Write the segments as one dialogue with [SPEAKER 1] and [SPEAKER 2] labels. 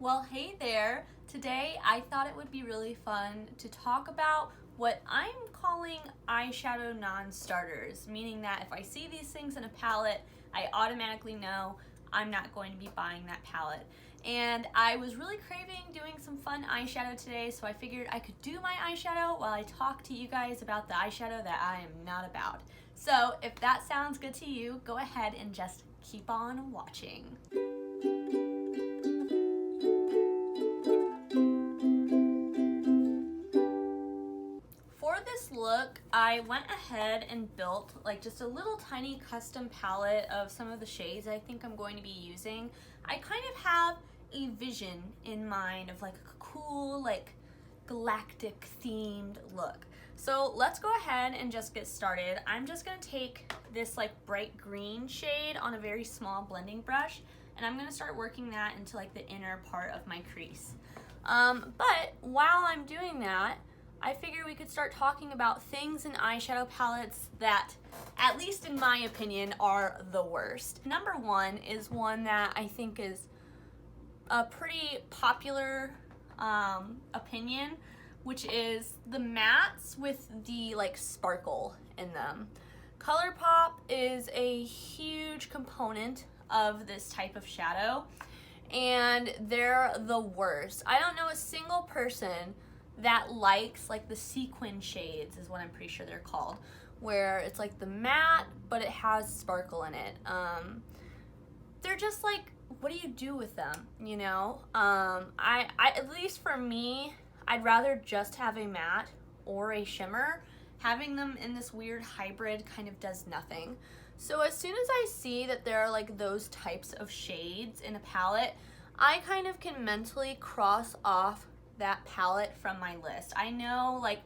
[SPEAKER 1] Well, hey there. Today I thought it would be really fun to talk about what I'm calling eyeshadow non-starters, meaning that if I see these things in a palette, I automatically know I'm not going to be buying that palette. And I was really craving doing some fun eyeshadow today, so I figured I could do my eyeshadow while I talk to you guys about the eyeshadow that I am not about. So if that sounds good to you, go ahead and just keep on watching. For this look, I went ahead and built like just a little tiny custom palette of some of the shades I think I'm going to be using. I kind of have a vision in mind of like a cool, like galactic themed look. So let's go ahead and just get started. I'm just gonna take this like bright green shade on a very small blending brush, and I'm gonna start working that into like the inner part of my crease. But while I'm doing that, I figured we could start talking about things in eyeshadow palettes that, at least in my opinion, are the worst. Number one is one that I think is a pretty popular opinion, which is the mattes with the like sparkle in them. ColourPop is a huge component of this type of shadow, and they're the worst. I don't know a single person that likes like the sequin shades, is what I'm pretty sure they're called, where it's like the matte but it has sparkle in it. They're just like, what do you do with them, you know? I at least for me, I'd rather just have a matte or a shimmer. Having them in this weird hybrid kind of does nothing. So as soon as I see that there are like those types of shades in a palette, I kind of can mentally cross off that palette from my list. I know like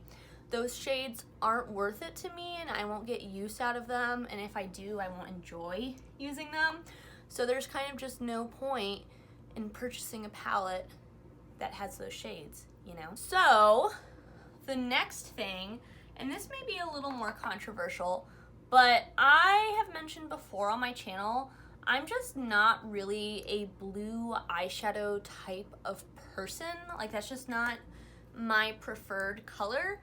[SPEAKER 1] those shades aren't worth it to me and I won't get use out of them, and if I do, I won't enjoy using them. So there's kind of just no point in purchasing a palette that has those shades, you know? So the next thing, and this may be a little more controversial, but I have mentioned before on my channel, I'm just not really a blue eyeshadow type of person. Like, that's just not my preferred color.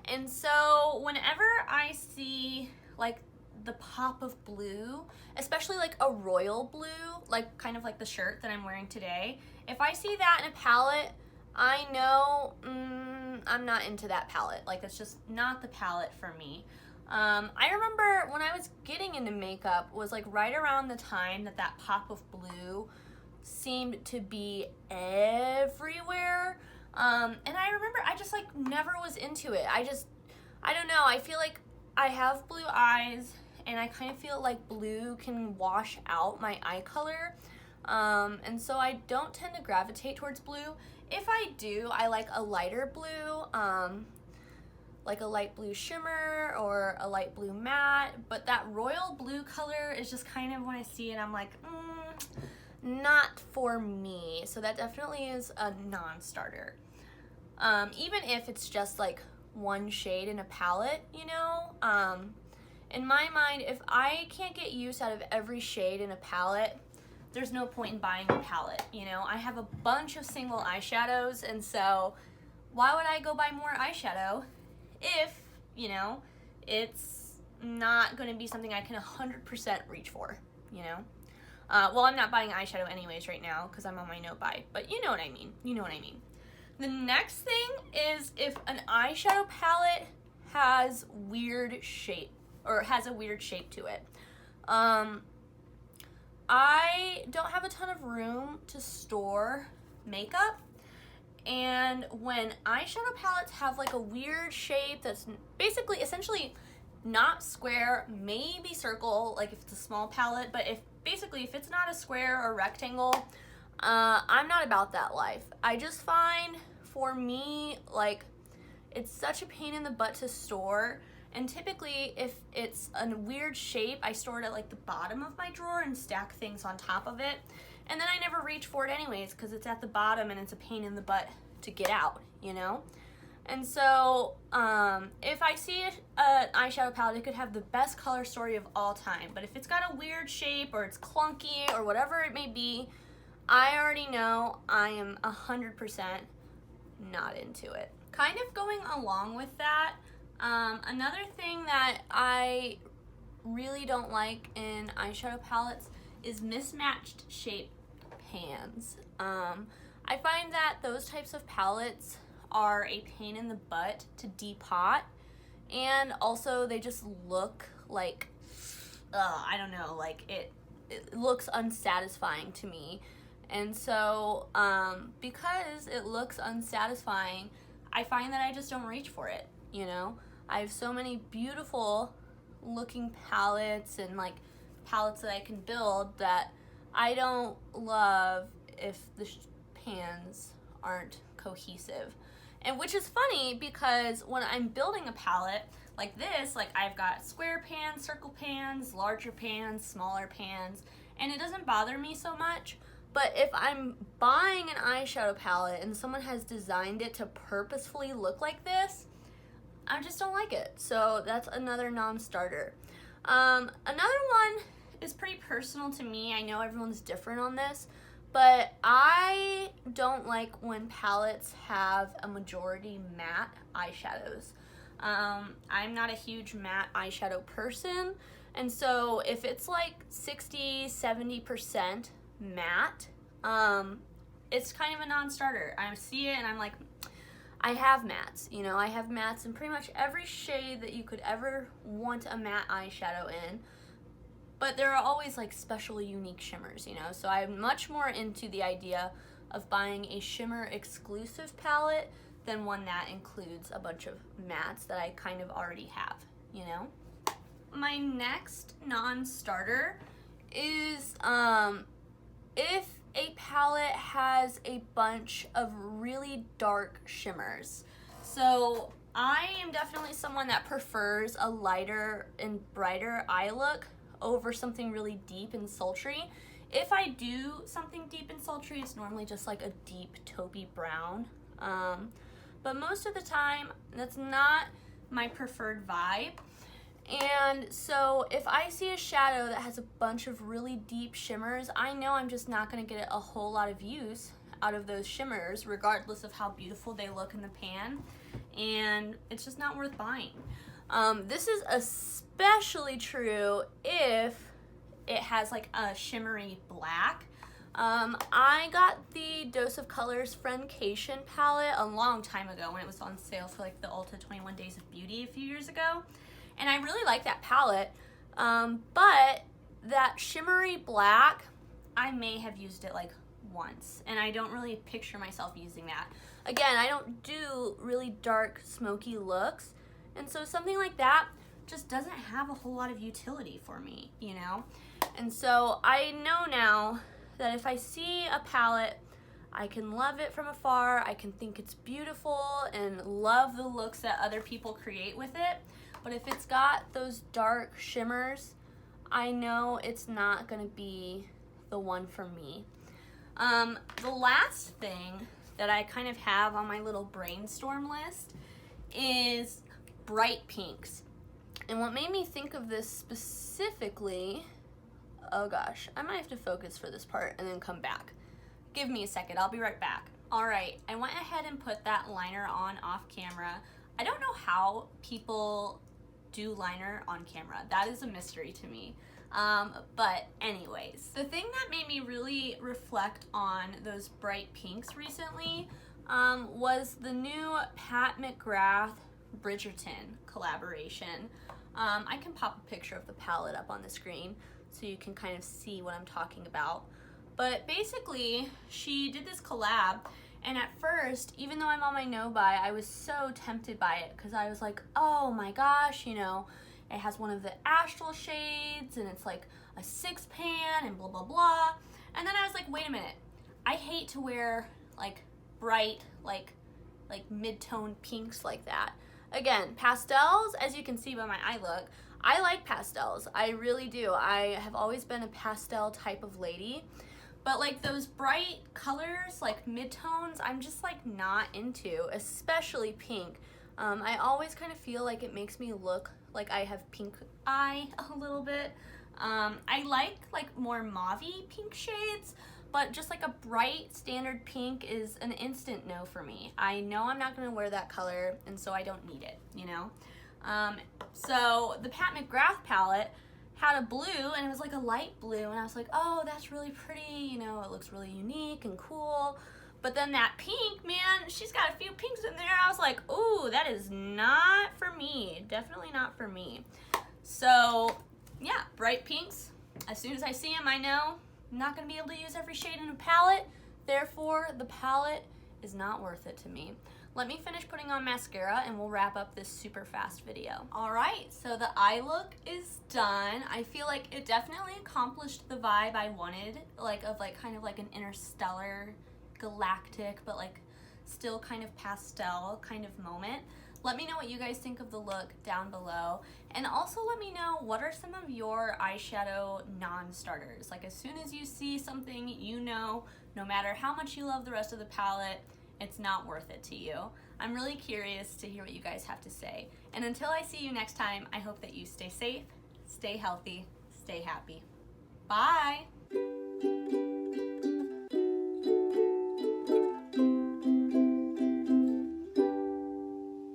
[SPEAKER 1] And so whenever I see like the pop of blue, especially like a royal blue, like kind of like the shirt that I'm wearing today, if I see that in a palette, I know I'm not into that palette. Like, that's just not the palette for me. I remember when I was getting into makeup was like right around the time that that pop of blue seemed to be everywhere. And I remember I just like never was into it. I don't know. I feel like I have blue eyes and I kind of feel like blue can wash out my eye color. And so I don't tend to gravitate towards blue. If I do, I like a lighter blue, like a light blue shimmer or a light blue matte, but that royal blue color is just kind of, when I see it, I'm like, not for me. So that definitely is a non-starter. Even if it's just like one shade in a palette, you know, in my mind, if I can't get use out of every shade in a palette, there's no point in buying a palette, you know? I have a bunch of single eyeshadows, and so why would I go buy more eyeshadow if, you know, it's not going to be something I can 100% reach for, you know? Well, I'm not buying eyeshadow anyways right now because I'm on my no buy, but you know what I mean. You know what I mean. The next thing is if an eyeshadow palette has weird shape, or has a weird shape to it. I don't have a ton of room to store makeup, and when eyeshadow palettes have like a weird shape that's basically essentially not square, maybe circle, like if it's a small palette, but if it's not a square or rectangle, I'm not about that life. I just find, for me, like, it's such a pain in the butt to store, and typically if it's a weird shape, I store it at like the bottom of my drawer and stack things on top of it, and then I never reach for it anyways because it's at the bottom and it's a pain in the butt to get out, you know? And so if I see an eyeshadow palette, it could have the best color story of all time, but if it's got a weird shape or it's clunky or whatever it may be, I already know I am 100% not into it. Kind of going along with that, another thing that I really don't like in eyeshadow palettes is mismatched shape pans. I find that those types of palettes are a pain in the butt to depot, and also they just look like, I don't know, like it looks unsatisfying to me. And so because it looks unsatisfying, I find that I just don't reach for it, you know? I have so many beautiful looking palettes and like palettes that I can build that I don't love if the pans aren't cohesive. And which is funny because when I'm building a palette like this, like I've got square pans, circle pans, larger pans, smaller pans, and it doesn't bother me so much. But if I'm buying an eyeshadow palette and someone has designed it to purposefully look like this, I just don't like it. So that's another non-starter. Another one is pretty personal to me. I know everyone's different on this, but I don't like when palettes have a majority matte eyeshadows. I'm not a huge matte eyeshadow person, and so if it's like 60-70% matte, it's kind of a non-starter. I see it and I'm like, I have mattes, you know, I have mattes in pretty much every shade that you could ever want a matte eyeshadow in, but there are always like special unique shimmers, you know, so I'm much more into the idea of buying a shimmer exclusive palette than one that includes a bunch of mattes that I kind of already have, you know. My next non-starter is if a palette has a bunch of really dark shimmers. So I am definitely someone that prefers a lighter and brighter eye look over something really deep and sultry. If I do something deep and sultry, it's normally just like a deep taupey brown. But most of the time, that's not my preferred vibe. And so if I see a shadow that has a bunch of really deep shimmers, I know I'm just not going to get a whole lot of use out of those shimmers, regardless of how beautiful they look in the pan, and it's just not worth buying. This is especially true if it has like a shimmery black. I got the Dose of Colors Friendcation palette a long time ago when it was on sale for like the Ulta 21 Days of Beauty a few years ago. And I really like that palette, but that shimmery black, I may have used it like once, and I don't really picture myself using that. Again, I don't do really dark, smoky looks, and so something like that just doesn't have a whole lot of utility for me, you know? And so I know now that if I see a palette, I can love it from afar, I can think it's beautiful and love the looks that other people create with it. But if it's got those dark shimmers, I know it's not gonna be the one for me. The last thing that I kind of have on my little brainstorm list is bright pinks. And what made me think of this specifically, oh gosh, I might have to focus for this part and then come back. Give me a second, I'll be right back. All right, I went ahead and put that liner on off camera. I don't know how people do liner on camera. That is a mystery to me. But anyways, the thing that made me really reflect on those bright pinks recently was the new Pat McGrath Bridgerton collaboration. I can pop a picture of the palette up on the screen so you can kind of see what I'm talking about. But basically, she did this collab, and at first, even though I'm on my no buy, I was so tempted by it because I was like, oh my gosh, you know, it has one of the astral shades and it's like a 6 pan and blah, blah, blah. And then I was like, wait a minute, I hate to wear like bright, like mid-tone pinks like that. Again, pastels, as you can see by my eye look, I like pastels. I really do. I have always been a pastel type of lady. But like those bright colors, like mid-tones, I'm just like not into, especially pink. I always kind of feel like it makes me look like I have pink eye a little bit. I like more mauvey pink shades, but just like a bright standard pink is an instant no for me. I know I'm not gonna wear that color, and so I don't need it, you know? So the Pat McGrath palette had a blue, and it was like a light blue, and I was like, oh, that's really pretty, you know, it looks really unique and cool. But then that pink, man, she's got a few pinks in there. I was like, ooh, that is not for me. Definitely not for me. So yeah, bright pinks. As soon as I see them, I know I'm not gonna be able to use every shade in a palette. Therefore, the palette is not worth it to me. Let me finish putting on mascara and we'll wrap up this super fast video. All right, so the eye look is done. I feel like it definitely accomplished the vibe I wanted, like of like kind of like an interstellar, galactic, but like still kind of pastel kind of moment. Let me know what you guys think of the look down below. And also let me know, what are some of your eyeshadow non-starters? Like as soon as you see something, you know, no matter how much you love the rest of the palette, it's not worth it to you. I'm really curious to hear what you guys have to say. And until I see you next time, I hope that you stay safe, stay healthy, stay happy. Bye!